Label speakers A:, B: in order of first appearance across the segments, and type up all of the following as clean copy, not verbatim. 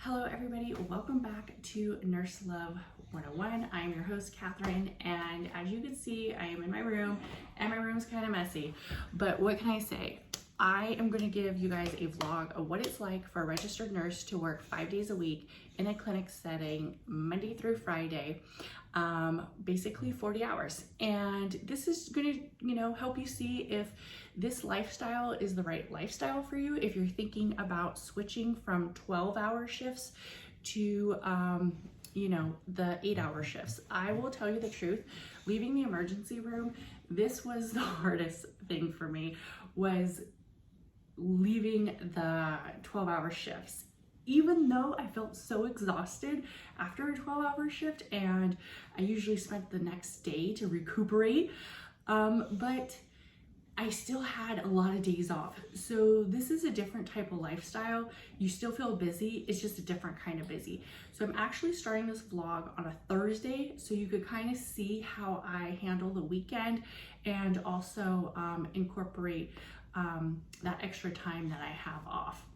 A: Hello everybody, welcome back to Nurse Love 101. I'm your host, Catherine, and as you can see, I am in my room, and my room's kind of messy, but what can I say? I am going to give you guys a vlog of what it's like for a registered nurse to work 5 days a week in a clinic setting, Monday through Friday, basically 40 hours. And this is going to, help you see if this lifestyle is the right lifestyle for you. If you're thinking about switching from 12-hour shifts to, the 8-hour shifts. I will tell you the truth, leaving the emergency room, this was the hardest thing for me, was leaving the 12-hour shifts. Even though I felt so exhausted after a 12-hour shift, and I usually spent the next day to recuperate, but I still had a lot of days off. So this is a different type of lifestyle. You still feel busy, it's just a different kind of busy. So I'm actually starting this vlog on a Thursday, so you could kind of see how I handle the weekend and also incorporate that extra time that I have off.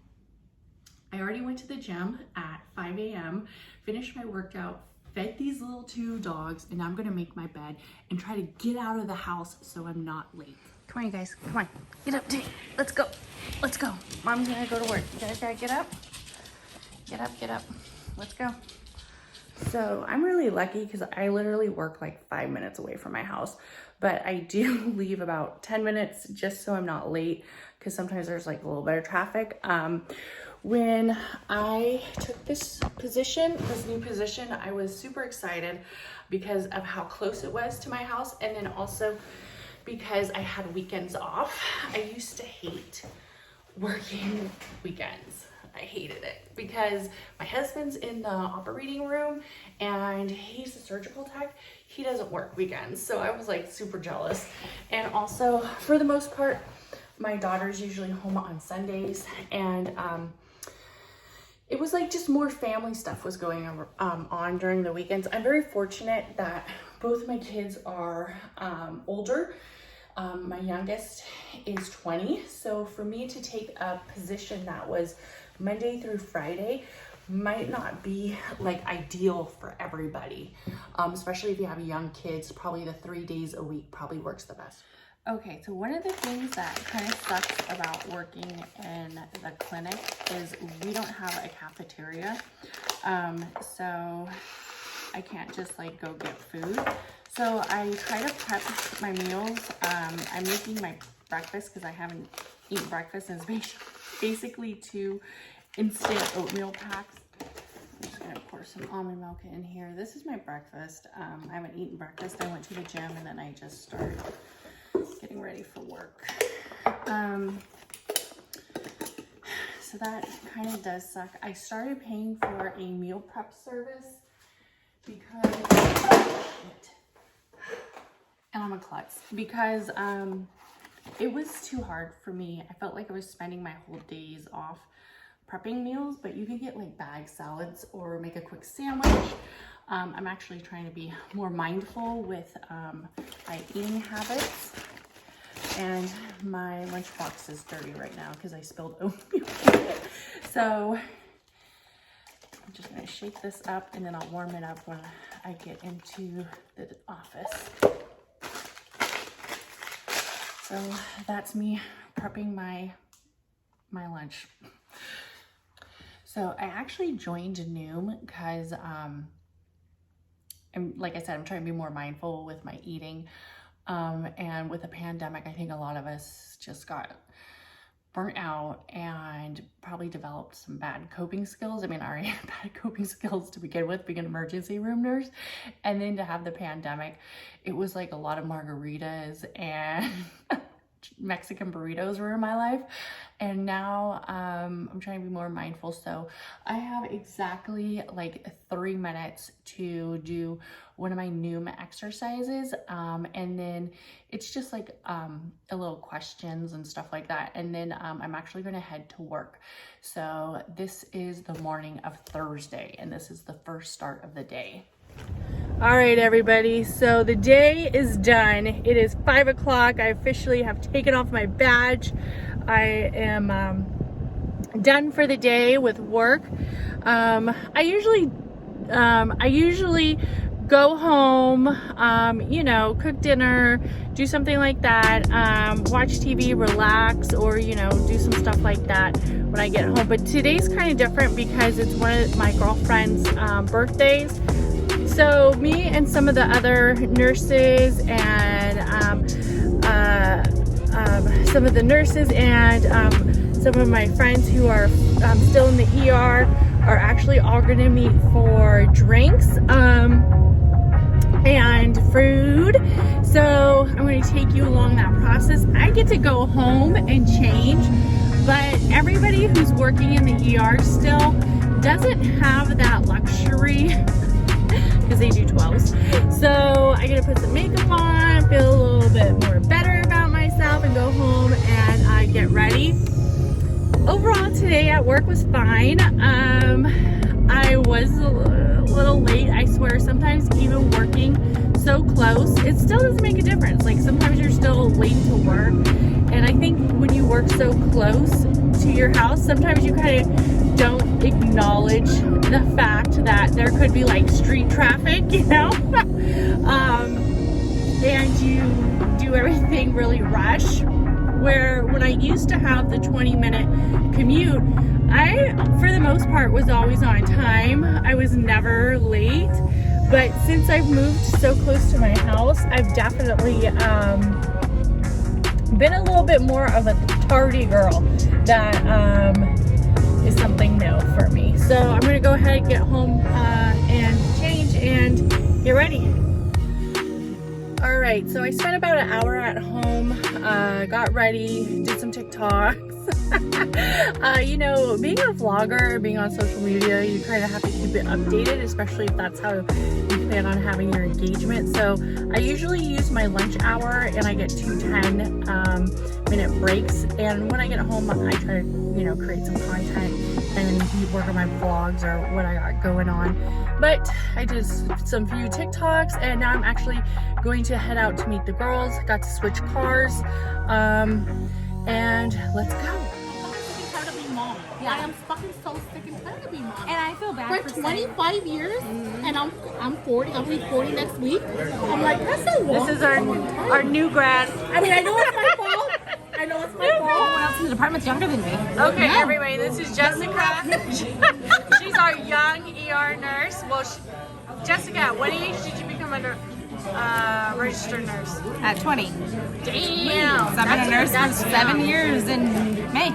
A: I already went to the gym at 5 a.m., finished my workout, fed these little two dogs, and I'm gonna make my bed and try to get out of the house so I'm not late. Come on, you guys, come on, get up, let's go, let's go. Mom's gonna go to work. You guys gotta get up, let's go. So I'm really lucky because I literally work like 5 minutes away from my house, but I do leave about 10 minutes just so I'm not late, because sometimes there's like a little bit of traffic. When I took this new position, I was super excited because of how close it was to my house, and then also because I had weekends off. I used to hate working weekends. I hated it because my husband's in the operating room and he's a surgical tech. He doesn't work weekends. So I was like super jealous. And also, for the most part, my daughter's usually home on Sundays, and it was like just more family stuff was going on during the weekends. I'm very fortunate that both my kids are older. My youngest is 20. So for me to take a position that was Monday through Friday might not be like ideal for everybody, especially if you have young kids. Probably the 3 days a week probably works the best. Okay, so one of the things that kind of sucks about working in the clinic is we don't have a cafeteria. So I can't just like go get food. So I try to prep my meals. I'm making my breakfast because I haven't eaten breakfast, and it's basically 2 instant oatmeal packs. I'm just gonna pour some almond milk in here. This is my breakfast. I haven't eaten breakfast. I went to the gym and then I just started getting ready for work. So that kind of does suck. I started paying for a meal prep service because, and I'm a klutz, because it was too hard for me. I felt like I was spending my whole days off prepping meals, but you can get like bag salads or make a quick sandwich. I'm actually trying to be more mindful with my eating habits. And my lunchbox is dirty right now because I spilled oatmeal. So I'm just gonna shake this up and then I'll warm it up when I get into the office. So that's me prepping my lunch. So I actually joined Noom because, like I said, I'm trying to be more mindful with my eating. And with the pandemic, I think a lot of us just got burnt out and probably developed some bad coping skills. I mean, I already had bad coping skills to begin with, being an emergency room nurse. And then to have the pandemic, it was like a lot of margaritas and Mexican burritos were in my life. And now I'm trying to be more mindful. So I have exactly like 3 minutes to do one of my Noom exercises. And then it's just like a little questions and stuff like that. And then I'm actually gonna head to work. So this is the morning of Thursday, and this is the first start of the day. All right, everybody, so the day is done. It is 5 o'clock. I officially have taken off my badge. I am done for the day with work. I usually go home, you know, cook dinner, do something like that, watch TV, relax, or, you know, do some stuff like that when I get home. But today's kind of different because it's one of my girlfriend's birthdays. So me and some of the other nurses and some of the nurses and some of my friends who are still in the ER are actually all going to meet for drinks and food. So I'm going to take you along that process. I get to go home and change, but everybody who's working in the ER still doesn't have that luxury because they do 12s. So I get to put some makeup on, feel a little bit more better about myself, and go home and get ready. Overall, today at work was fine. I was a little late, I swear. Sometimes even working so close, it still doesn't make a difference. Like sometimes you're still late to work. And I think when you work so close to your house, sometimes you kind of don't acknowledge the fact that there could be like street traffic, you know? And you do everything really rush. Where when I used to have the 20-minute commute, I, for the most part, was always on time. I was never late. But since I've moved so close to my house, I've definitely been a little bit more of a tardy girl. That is something new for me. So I'm going to go ahead and get home and change and get ready. All right, so I spent about an hour at home, got ready, did some TikToks. You know, being a vlogger, being on social media, you kind of have to keep it updated, especially if that's how you plan on having your engagement. So I usually use my lunch hour and I get 2 10-minute breaks. And when I get home, I try to, you know, create some content and work on my vlogs or what I got going on. But I did some few TikToks and now I'm actually going to head out to meet the girls. Got to switch cars, and let's go.
B: Tired of being mom.
C: Yeah.
B: I am fucking so sick and tired of being mom.
C: And I feel bad
B: For
C: for
B: 25 years, and I'm 40. I'll be 40 next week. I'm like, that's a long.
A: This is our new grad.
B: I mean, I know it's my fault. I know it's my fault.
C: Everyone else in the department's younger than me.
A: Okay,
B: Yeah.
A: everybody, this is Jessica. She's our young ER nurse. Well, Jessica, at what age did you become a registered nurse?
C: At 20.
A: Damn.
C: So I've been a nurse for 7 years in May.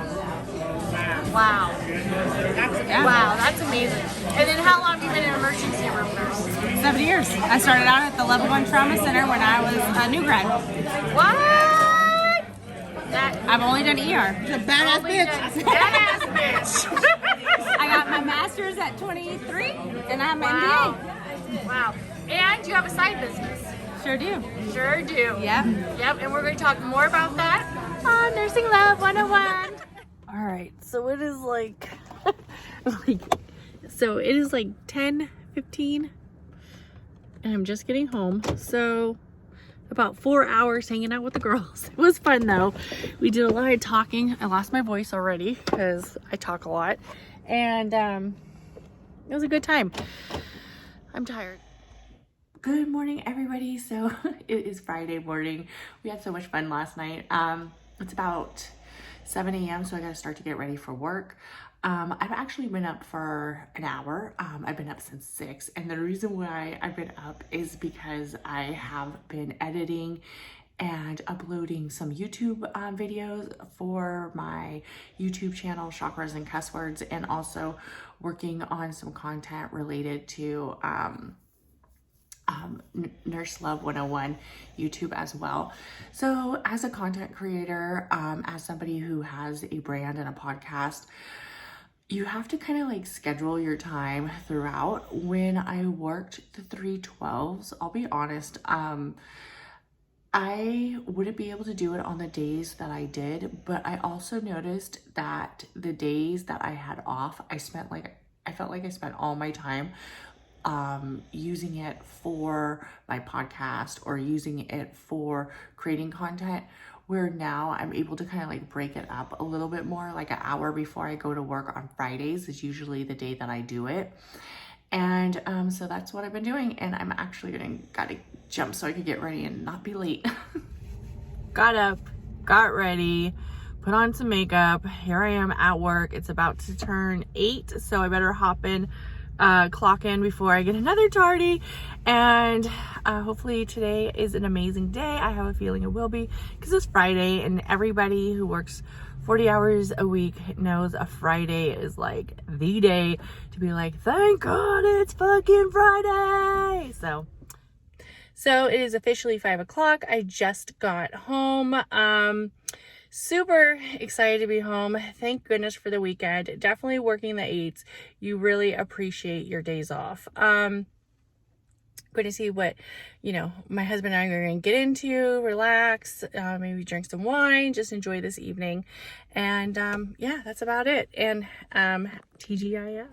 A: Wow.
C: Yeah.
A: Wow, that's amazing. And then how long have you been an emergency room nurse?
C: 7 years. I started out at the Level 1 Trauma Center when I was a new grad.
A: What? That
C: I've only done ER.
B: She's a badass bitch.
A: badass bitch.
C: I got my master's at 23 and I have my
A: Wow. Wow. And you have a side business.
C: MBA. Sure do.
A: Sure do.
C: Yep.
A: Yep, and we're going to talk more about that on Nursing Love 101. All right, so it is like, it is like 10:15, and I'm just getting home. So about 4 hours hanging out with the girls. It was fun though. We did a lot of talking. I lost my voice already because I talk a lot, and it was a good time. I'm tired. Good morning, everybody. So it is Friday morning. We had so much fun last night. It's about 7 a.m. so I gotta start to get ready for work. I've actually been up for an hour. I've been up since 6, and the reason why I've been up is because I have been editing and uploading some YouTube videos for my YouTube channel, Chakras and Cuss Words, and also working on some content related to Nurse Love 101 YouTube as well. So as a content creator, as somebody who has a brand and a podcast, you have to kind of like schedule your time throughout. When I worked the 312s, I'll be honest, I wouldn't be able to do it on the days that I did, but I also noticed that the days that I had off, I felt like I spent all my time using it for my podcast or using it for creating content, where now I'm able to kind of like break it up a little bit more. Like an hour before I go to work on Fridays is usually the day that I do it. And so that's what I've been doing, and I'm actually gotta jump so I could get ready and not be late. Got up, got ready, put on some makeup. Here I am at work. It's about to turn 8, so I better hop in, clock in before I get another tardy. And hopefully today is an amazing day. I have a feeling it will be, because it's Friday, and everybody who works 40 hours a week knows a Friday is like the day to be like, thank God it's fucking Friday. So it is officially 5 o'clock. I just got home. Super excited to be home. Thank goodness for the weekend. Definitely working the 8s. You really appreciate your days off. Going to see what, my husband and I are going to get into, relax, maybe drink some wine, just enjoy this evening. And yeah, that's about it. And TGIF.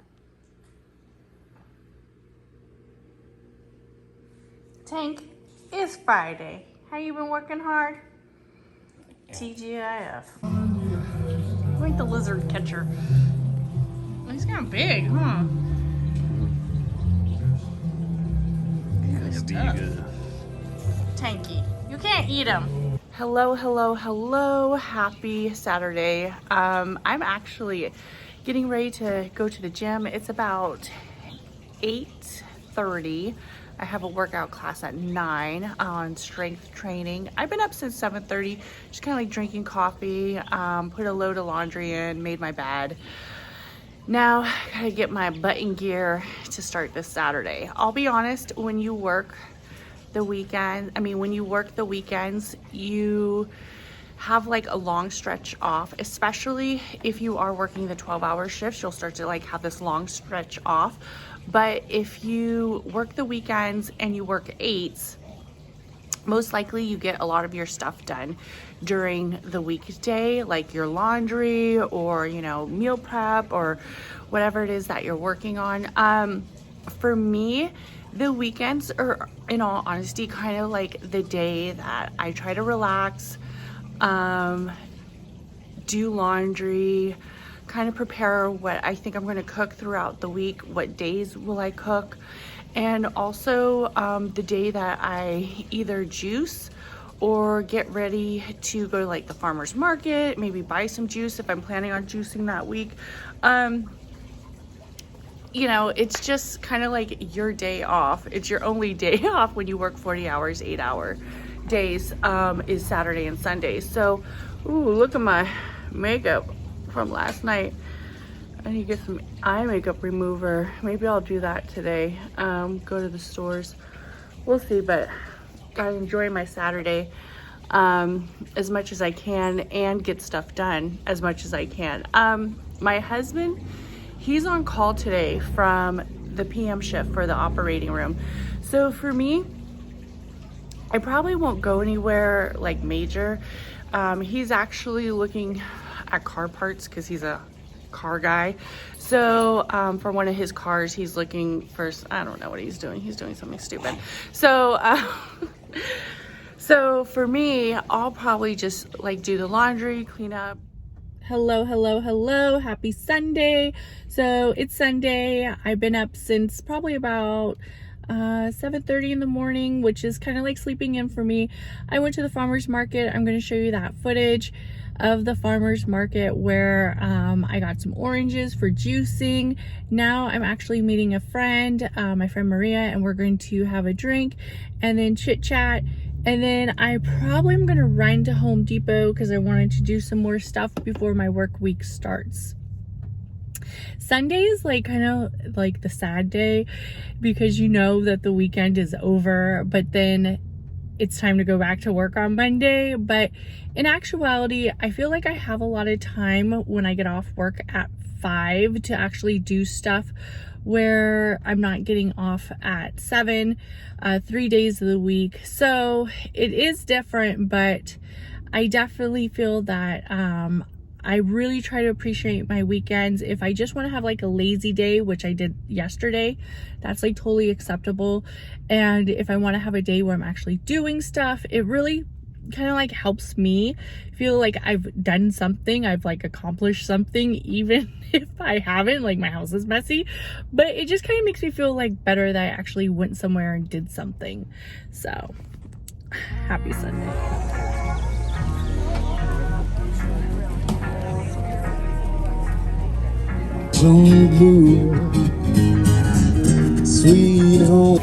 A: Tank, it's Friday. How you been working hard? TGIF. Like the lizard catcher. He's kind of big, huh? Tanky. You can't eat them. Hello. Happy Saturday. I'm actually getting ready to go to the gym. It's about 8:30. I have a workout class at 9 on strength training. I've been up since 7:30, just kind of like drinking coffee, put a load of laundry in, made my bed. Now, I gotta get my butt in gear to start this Saturday. I'll be honest, when you work the weekends, you have like a long stretch off, especially if you are working the 12-hour shifts, you'll start to like have this long stretch off. But if you work the weekends and you work 8s, most likely you get a lot of your stuff done during the weekday, like your laundry or, meal prep or whatever it is that you're working on. For me, the weekends are, in all honesty, kind of like the day that I try to relax, do laundry, kind of prepare what I think I'm going to cook throughout the week, what days will I cook, and also the day that I either juice or get ready to go to like the farmer's market, maybe buy some juice if I'm planning on juicing that week. It's just kind of like your day off. It's your only day off when you work 40 hours, 8-hour days, is Saturday and Sunday. So, ooh, look at my makeup from last night. I need to get some eye makeup remover. Maybe I'll do that today. Go to the stores. We'll see, but gotta enjoy my Saturday as much as I can and get stuff done as much as I can. My husband, he's on call today from the PM shift for the operating room. So for me, I probably won't go anywhere like major. He's actually looking at car parts because he's a car guy. So for one of his cars, he's looking for, I don't know what he's doing. He's doing something stupid. So so for me, I'll probably just like do the laundry, clean up. Hello. Happy Sunday. So it's Sunday. I've been up since probably about 7:30 in the morning, which is kind of like sleeping in for me. I went to the farmer's market. I'm going to show you that footage of the farmer's market where I got some oranges for juicing. Now I'm actually meeting a friend, my friend Maria, and we're going to have a drink and then chit chat. And then I probably am going to run to Home Depot because I wanted to do some more stuff before my work week starts. Sunday is like kind of like the sad day because you know that the weekend is over, but then it's time to go back to work on Monday. But in actuality, I feel like I have a lot of time when I get off work at 5 to actually do stuff where I'm not getting off at 7, 3 days of the week. So it is different, but I definitely feel that I really try to appreciate my weekends. If I just want to have like a lazy day, which I did yesterday, that's like totally acceptable. And if I want to have a day where I'm actually doing stuff, it really kind of like helps me feel like I've done something, I've like accomplished something, even if I haven't, like my house is messy, but it just kind of makes me feel like better that I actually went somewhere and did something. So happy Sunday.
D: Sweet home.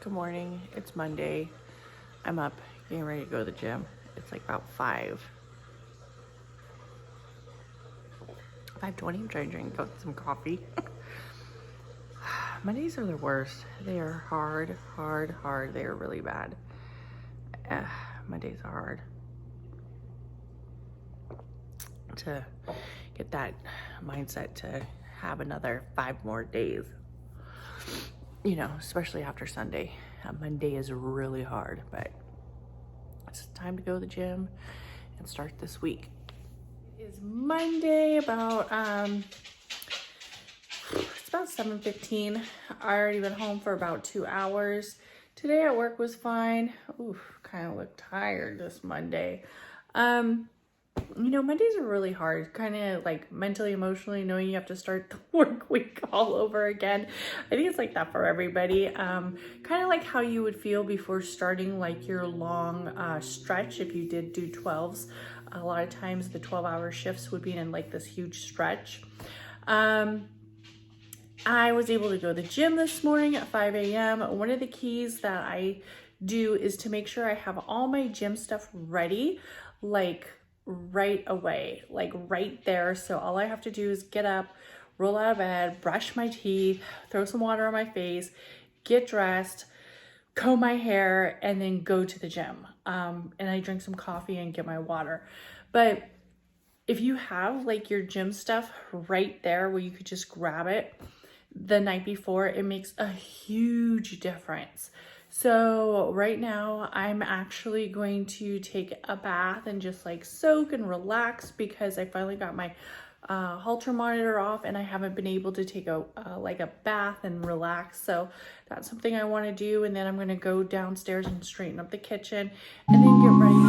A: Good morning. It's Monday. I'm up getting ready to go to the gym. It's like about 5:20. I'm trying to drink some coffee. Mondays are the worst. They are hard. They are really bad. Mondays are hard. To get that mindset to have another 5 more days. You know, especially after Sunday. Monday is really hard, but it's time to go to the gym and start this week. It is Monday about it's about 7:15. I already been home for about 2 hours. Today at work was fine. Oof, kind of look tired this Monday. You know, Mondays are really hard, kind of like mentally, emotionally, knowing you have to start the work week all over again. I think it's like that for everybody. Kind of like how you would feel before starting like your long stretch. If you did do 12s, a lot of times the 12-hour shifts would be in like this huge stretch. I was able to go to the gym this morning at 5 a.m. One of the keys that I do is to make sure I have all my gym stuff ready, like right away, like right there. So all I have to do is get up, roll out of bed, brush my teeth, throw some water on my face, get dressed, comb my hair, and then go to the gym. And I drink some coffee and get my water. But if you have like your gym stuff right there where you could just grab it the night before, it makes a huge difference. So right now I'm actually going to take a bath and just like soak and relax because I finally got my Holter monitor off and I haven't been able to take a bath and relax. So that's something I want to do. And then I'm going to go downstairs and straighten up the kitchen and then get ready.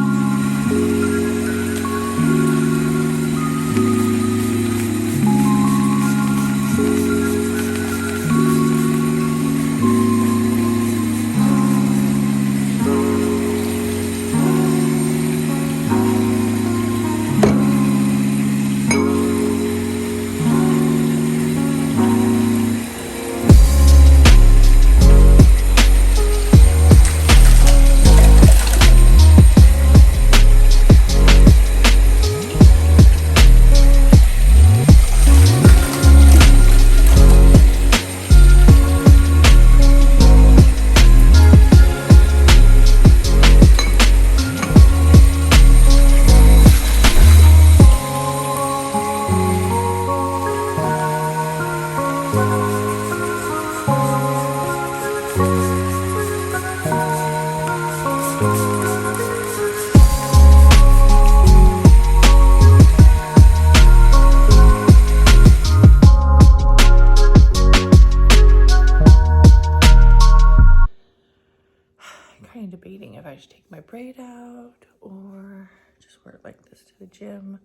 A: Debating if I should take my braid out or just wear it like this to the gym.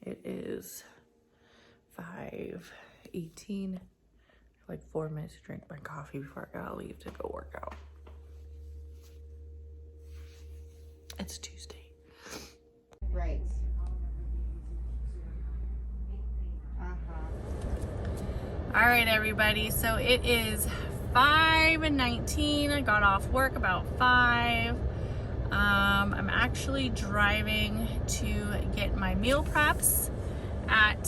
A: It is 5:18. Like 4 minutes to drink my coffee before I gotta leave to go work out. It's Tuesday.
C: Right.
A: All right, everybody. So it is 5:19. I got off work about 5. I'm actually driving to get my meal preps at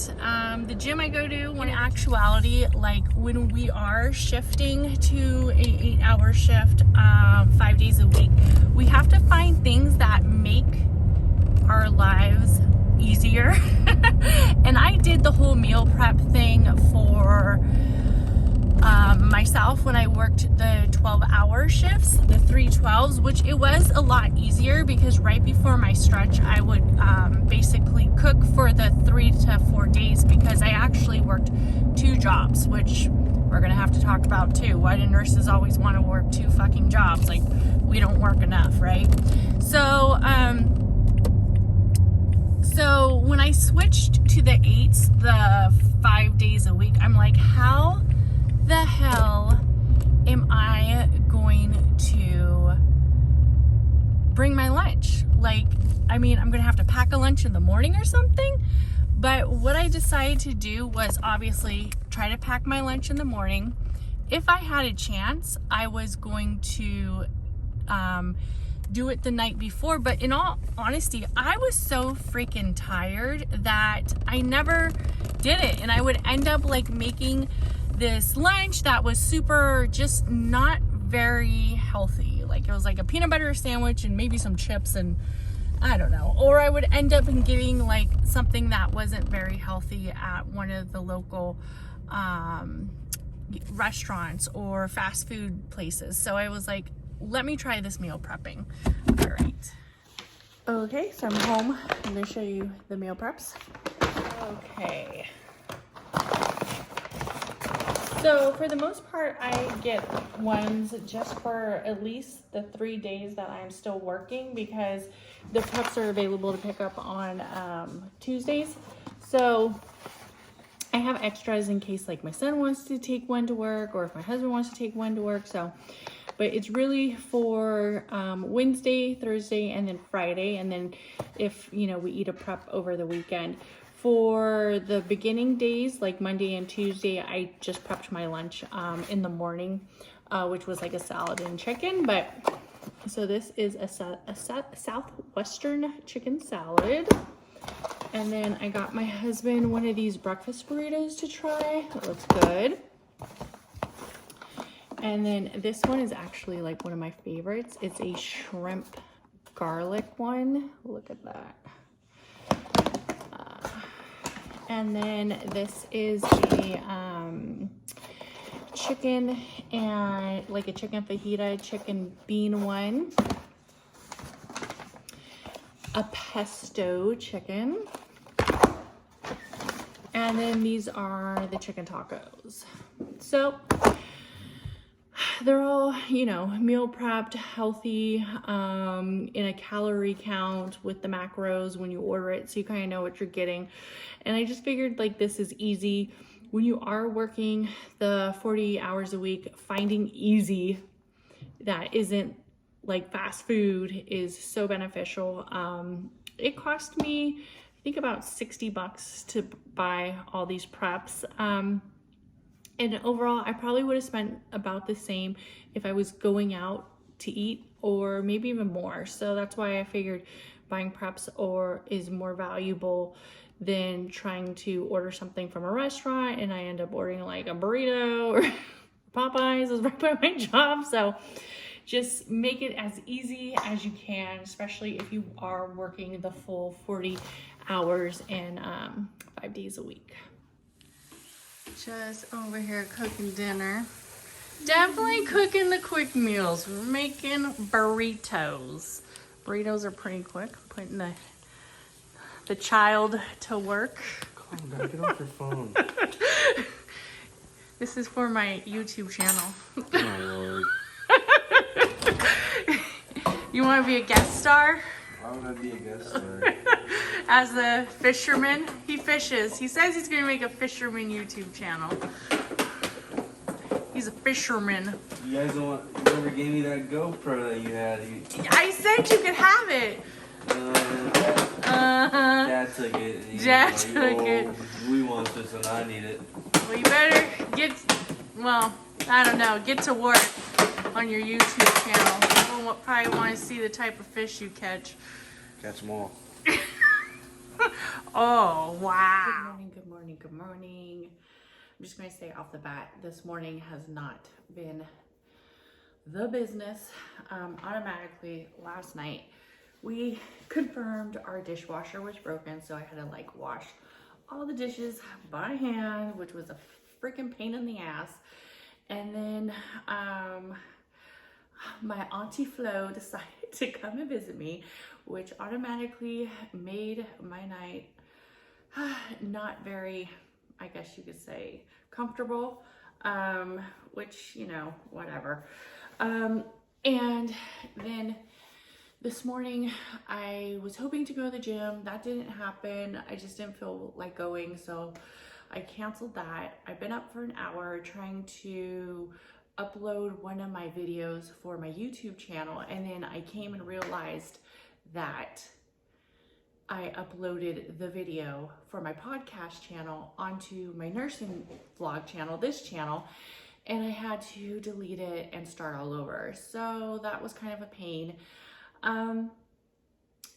A: the gym I go to. When in actuality, like when we are shifting to a 8-hour shift, 5 days a week, we have to find things that make our lives easier. And I did the whole meal prep thing for myself when I worked the 12-hour shifts, the 312s, which it was a lot easier because right before my stretch, I would basically cook for the 3 to 4 days because I actually worked 2 jobs, which we're gonna have to talk about too. Why do nurses always want to work 2 fucking jobs? Like, we don't work enough, right? So, so when I switched to the 8s, the 5 days a week, I'm like, how the hell am I going to bring my lunch? Like, I mean, I'm gonna have to pack a lunch in the morning or something. But what I decided to do was obviously try to pack my lunch in the morning. If I had a chance, I was going to do it the night before. But in all honesty, I was so freaking tired that I never did it. And I would end up like making this lunch that was super just not very healthy. Like, it was like a peanut butter sandwich and maybe some chips and I don't know. Or I would end up getting like something that wasn't very healthy at one of the local restaurants or fast food places. So I was like, let me try this meal prepping. All right. Okay, so I'm home. I'm gonna show you the meal preps. Okay. So for the most part, I get ones just for at least the 3 days that I'm still working because the preps are available to pick up on Tuesdays. So I have extras in case like my son wants to take one to work or if my husband wants to take one to work. So, but it's really for Wednesday, Thursday, and then Friday. And then if, you know, we eat a prep over the weekend. For the beginning days, like Monday and Tuesday, I just prepped my lunch in the morning, which was like a salad and chicken. But so this is a Southwestern chicken salad. And then I got my husband one of these breakfast burritos to try. It looks good. And then this one is actually like one of my favorites. It's a shrimp garlic one. Look at that. And then this is a chicken and like a chicken fajita, chicken bean one. A pesto chicken. And then these are the chicken tacos. So they're all, you know, meal prepped, healthy, in a calorie count with the macros when you order it, so you kind of know what you're getting. And I just figured like this is easy. When you are working the 40 hours a week, finding easy that isn't like fast food is so beneficial. It cost me, I think, about $60 to buy all these preps. And overall, I probably would have spent about the same if I was going out to eat, or maybe even more. So that's why I figured buying preps is more valuable than trying to order something from a restaurant and I end up ordering like a burrito or Popeyes is right by my job. So just make it as easy as you can, especially if you are working the full 40 hours and 5 days a week. Just over here cooking dinner. Definitely cooking the quick meals. We're making burritos. Burritos are pretty quick. Putting the child to work.
D: Calm down, get off your phone.
A: This is for my YouTube channel.
D: Oh my Lord.
A: You want to be a guest star?
D: Why would I be a guest star?
A: As a fisherman, he fishes. He says he's gonna make a fisherman YouTube channel. He's a fisherman.
D: You guys don't want, you never gave me that GoPro that you had.
A: I said you could have it.
D: Dad took it. And
A: Dad took it.
D: We want this and I need it.
A: Well, you better get. Well, I don't know. Get to work on your YouTube channel. People probably want to see the type of fish you catch.
D: Catch them all.
A: Oh, wow. Good morning, good morning, good morning. I'm just going to say off the bat, this morning has not been the business. Automatically, last night, we confirmed our dishwasher was broken, so I had to like wash all the dishes by hand, which was a freaking pain in the ass. And then my Auntie Flo decided to come and visit me, which automatically made my night not very, I guess you could say, comfortable, which, you know, whatever. And then this morning I was hoping to go to the gym. That didn't happen. I just didn't feel like going, so I canceled that. I've been up for an hour trying to upload one of my videos for my YouTube channel, and then I came and realized that I uploaded the video for my podcast channel onto my nursing vlog channel, this channel, and I had to delete it and start all over. So that was kind of a pain.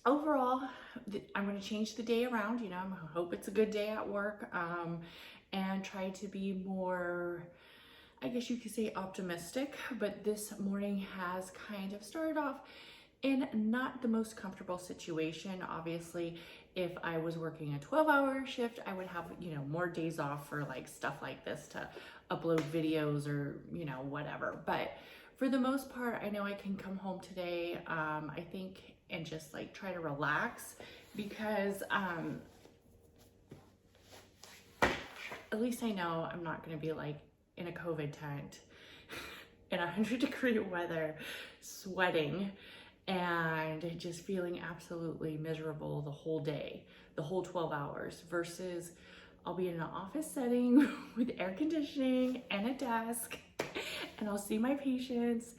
A: Overall, I'm going to change the day around. You know, I hope it's a good day at work, and try to be more, I guess you could say, optimistic. But this morning has kind of started off in not the most comfortable situation. Obviously, if I was working a 12-hour shift, I would have, you know, more days off for like stuff like this to upload videos or, you know, whatever. But for the most part, I know I can come home today, I think, and just like try to relax, because at least I know I'm not going to be like in a COVID tent in 100-degree weather, sweating and just feeling absolutely miserable the whole day, the whole 12 hours, versus I'll be in an office setting with air conditioning and a desk, and I'll see my patients,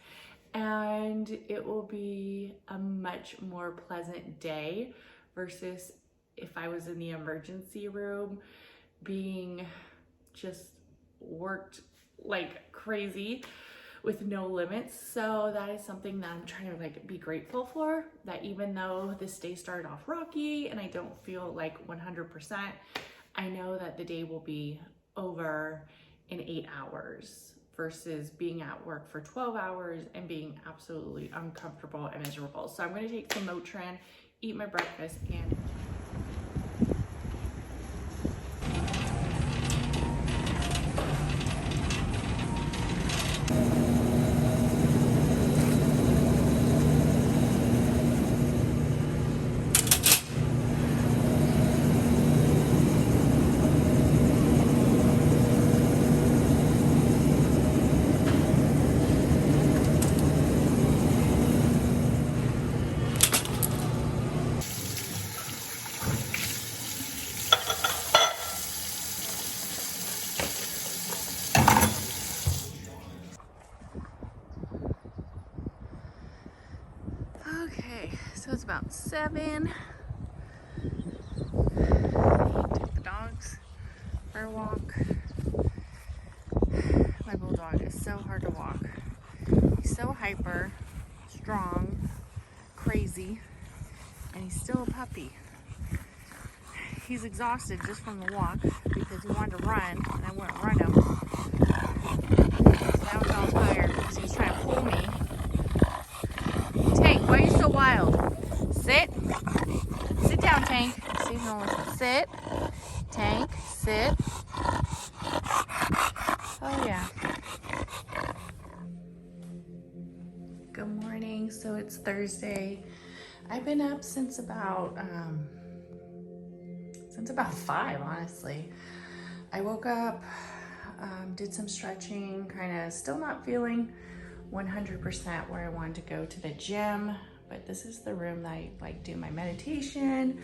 A: and it will be a much more pleasant day versus if I was in the emergency room being just worked like crazy with no limits. So that is something that I'm trying to like be grateful for, that even though this day started off rocky and I don't feel like 100%, I know that the day will be over in 8 hours versus being at work for 12 hours and being absolutely uncomfortable and miserable. So I'm going to take some Motrin, eat my breakfast, and okay, so it's about 7. Take the dogs for a walk. My bulldog is so hard to walk. He's so hyper, strong, crazy, and he's still a puppy. He's exhausted just from the walk because he wanted to run and I wouldn't run him. So now he's all tired because he's trying to pull me. Tank, why are you so wild? Sit. Sit down, Tank. See if no one listens. Sit. Tank, sit. Oh, yeah. Good morning. So it's Thursday. I've been up since about 5, honestly. I woke up, did some stretching, kind of still not feeling 100% where I wanted to go to the gym, but this is the room that I like do my meditation,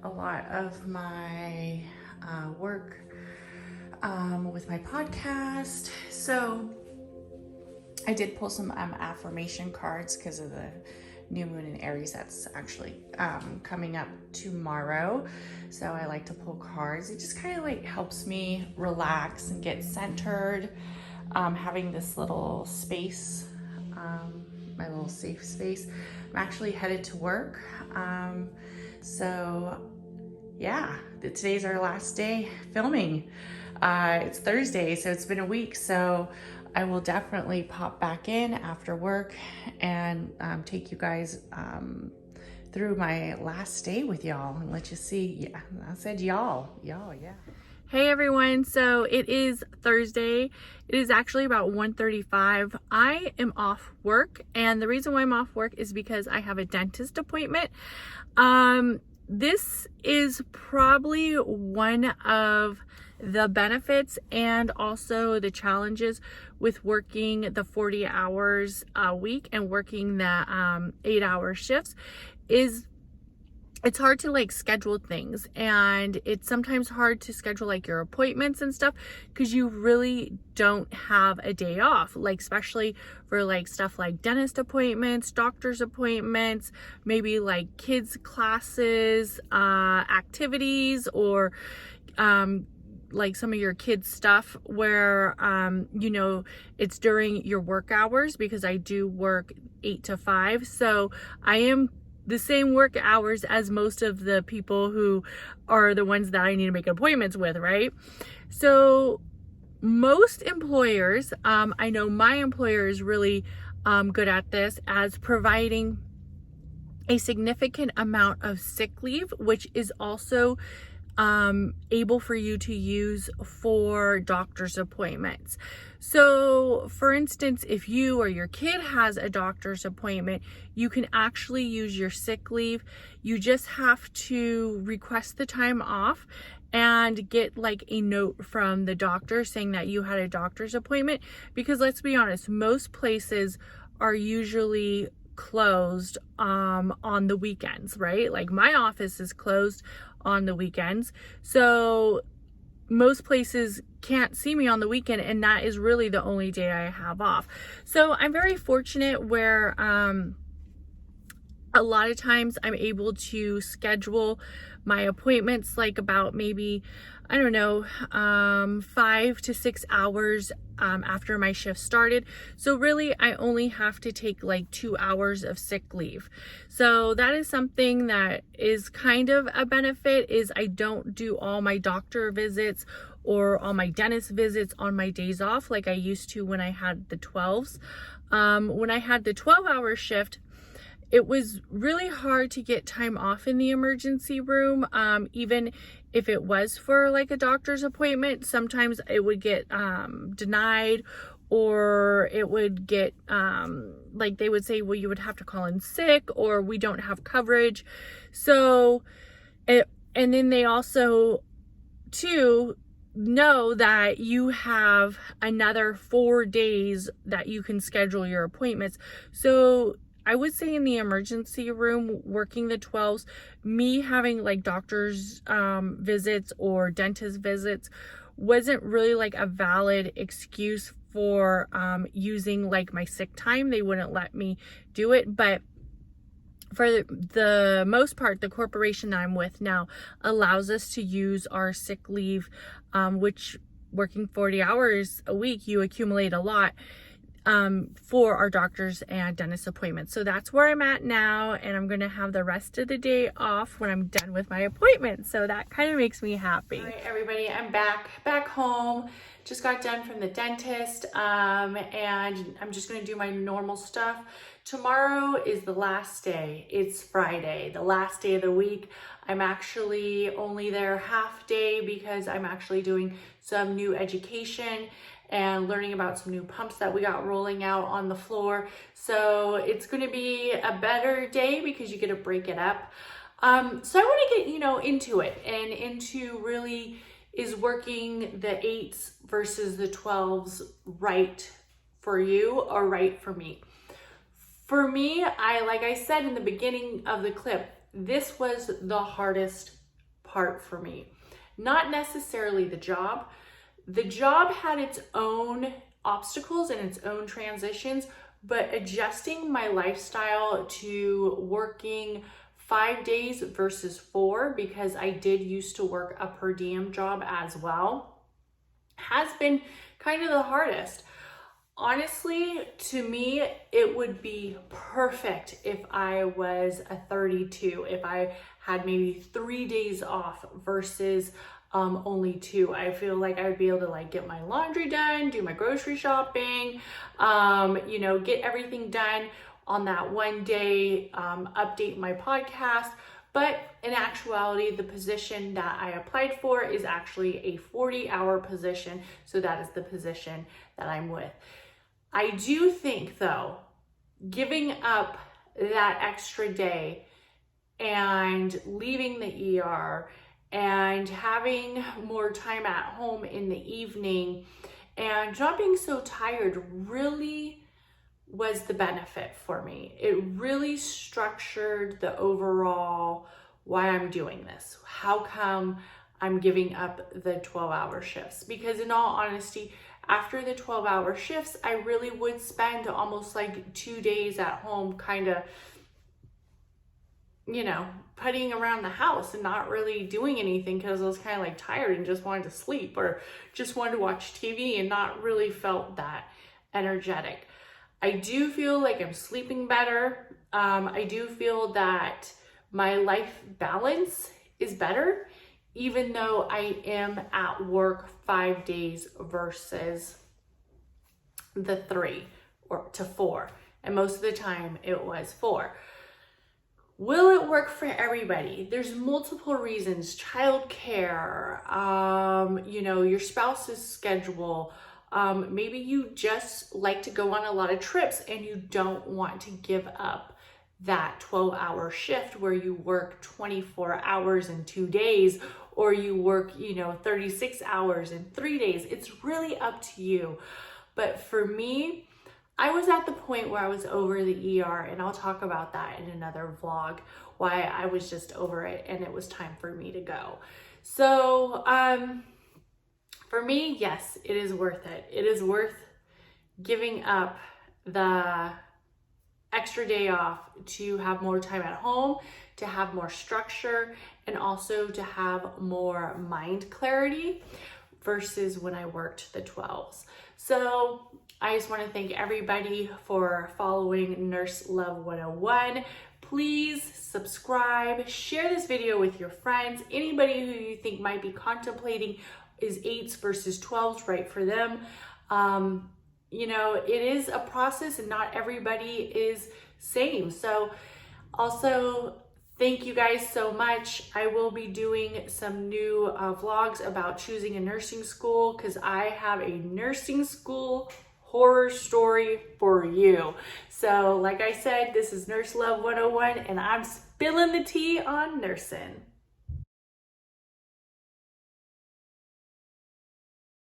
A: a lot of my work with my podcast. So I did pull some affirmation cards because of the new moon in Aries that's actually coming up tomorrow. So I like to pull cards. It just kind of like helps me relax and get centered. having this little space, my little safe space. I'm actually headed to work. So yeah, today's our last day filming. It's Thursday, so it's been a week. So I will definitely pop back in after work and take you guys through my last day with y'all and let you see. Yeah, I said y'all, yeah. Hey everyone, so it is Thursday. It is actually about 1:35. I am off work, and the reason why I'm off work is because I have a dentist appointment. This is probably one of the benefits and also the challenges with working the 40 hours a week and working the 8-hour shifts is it's hard to like schedule things, and it's sometimes hard to schedule like your appointments and stuff because you really don't have a day off, like especially for like stuff like dentist appointments, doctor's appointments, maybe like kids classes, activities, or like some of your kids stuff where you know, it's during your work hours, because I do work 8 to 5, so I am the same work hours as most of the people who are the ones that I need to make appointments with, right? So most employers, I know my employer is really good at this, as providing a significant amount of sick leave, which is also able for you to use for doctor's appointments. So for instance, if you or your kid has a doctor's appointment, you can actually use your sick leave. You just have to request the time off and get like a note from the doctor saying that you had a doctor's appointment, because let's be honest, most places are usually closed on the weekends, right? Like my office is closed on the weekends, so most places can't see me on the weekend, and that is really the only day I have off. So I'm very fortunate where a lot of times I'm able to schedule my appointments like about maybe, I don't know, 5 to 6 hours after my shift started. So really I only have to take like 2 hours of sick leave. So that is something that is kind of a benefit, is I don't do all my doctor visits or all my dentist visits on my days off like I used to when I had the 12s. When I had the 12-hour shift, it was really hard to get time off in the emergency room. Even if it was for like a doctor's appointment, sometimes it would get denied, or it would get like they would say, well, you would have to call in sick, or we don't have coverage. So and then they also too know that you have another 4 days that you can schedule your appointments. So I would say in the emergency room, working the 12s, me having like doctor's visits or dentist visits wasn't really like a valid excuse for using like my sick time. They wouldn't let me do it. But for the most part, the corporation that I'm with now allows us to use our sick leave, which working 40 hours a week, you accumulate a lot for our doctors and dentist appointments. So that's where I'm at now, and I'm gonna have the rest of the day off when I'm done with my appointment. So that kind of makes me happy. All right, everybody, I'm back home. Just got done from the dentist, and I'm just gonna do my normal stuff. Tomorrow is the last day. It's Friday, the last day of the week. I'm actually only there half day because I'm actually doing some new education and learning about some new pumps that we got rolling out on the floor. So it's gonna be a better day because you get to break it up. So I wanna get, into it and into really, is working the 8s versus the 12s right for you or right for me? For me, like I said in the beginning of the clip, this was the hardest part for me. Not necessarily the job. The job had its own obstacles and its own transitions, but adjusting my lifestyle to working 5 days versus 4, because I did used to work a per diem job as well. has been kind of the hardest. Honestly, to me, it would be perfect if I was a 32, if I had maybe 3 days off versus only 2. I feel like I would be able to like get my laundry done, do my grocery shopping, you know, get everything done on that one day, update my podcast. But in actuality, the position that I applied for is actually a 40-hour position. So that is the position that I'm with. I do think though, giving up that extra day and leaving the ER and having more time at home in the evening and not being so tired really was the benefit for me. It really structured the overall why I'm doing this. How come I'm giving up the 12-hour shifts? Because in all honesty, after the 12-hour shifts, I really would spend almost like 2 days at home kind of, you know, putting around the house and not really doing anything because I was kind of like tired and just wanted to sleep or just wanted to watch TV and not really felt that energetic. I do feel like I'm sleeping better. I do feel that my life balance is better, even though I am at work 5 days versus the 3 or to 4. And most of the time it was 4. Will it work for everybody? There's multiple reasons. Childcare, you know, your spouse's schedule. Maybe you just like to go on a lot of trips and you don't want to give up that 12-hour shift where you work 24 hours in 2 days, or you work, you know, 36 hours in 3 days. It's really up to you. But for me, I was at the point where I was over the ER, and I'll talk about that in another vlog, why I was just over it and it was time for me to go. So, for me, yes, it is worth it. It is worth giving up the extra day off to have more time at home, to have more structure, and also to have more mind clarity versus when I worked the 12s. So I just want to thank everybody for following Nurse Love 101. Please subscribe, share this video with your friends, anybody who you think might be contemplating is 8s versus 12s right for them. You know, it is a process and not everybody is same. So also, thank you guys so much. I will be doing some new vlogs about choosing a nursing school because I have a nursing school horror story for you. So like I said, this is Nurse Love 101 and I'm spilling the tea on nursing.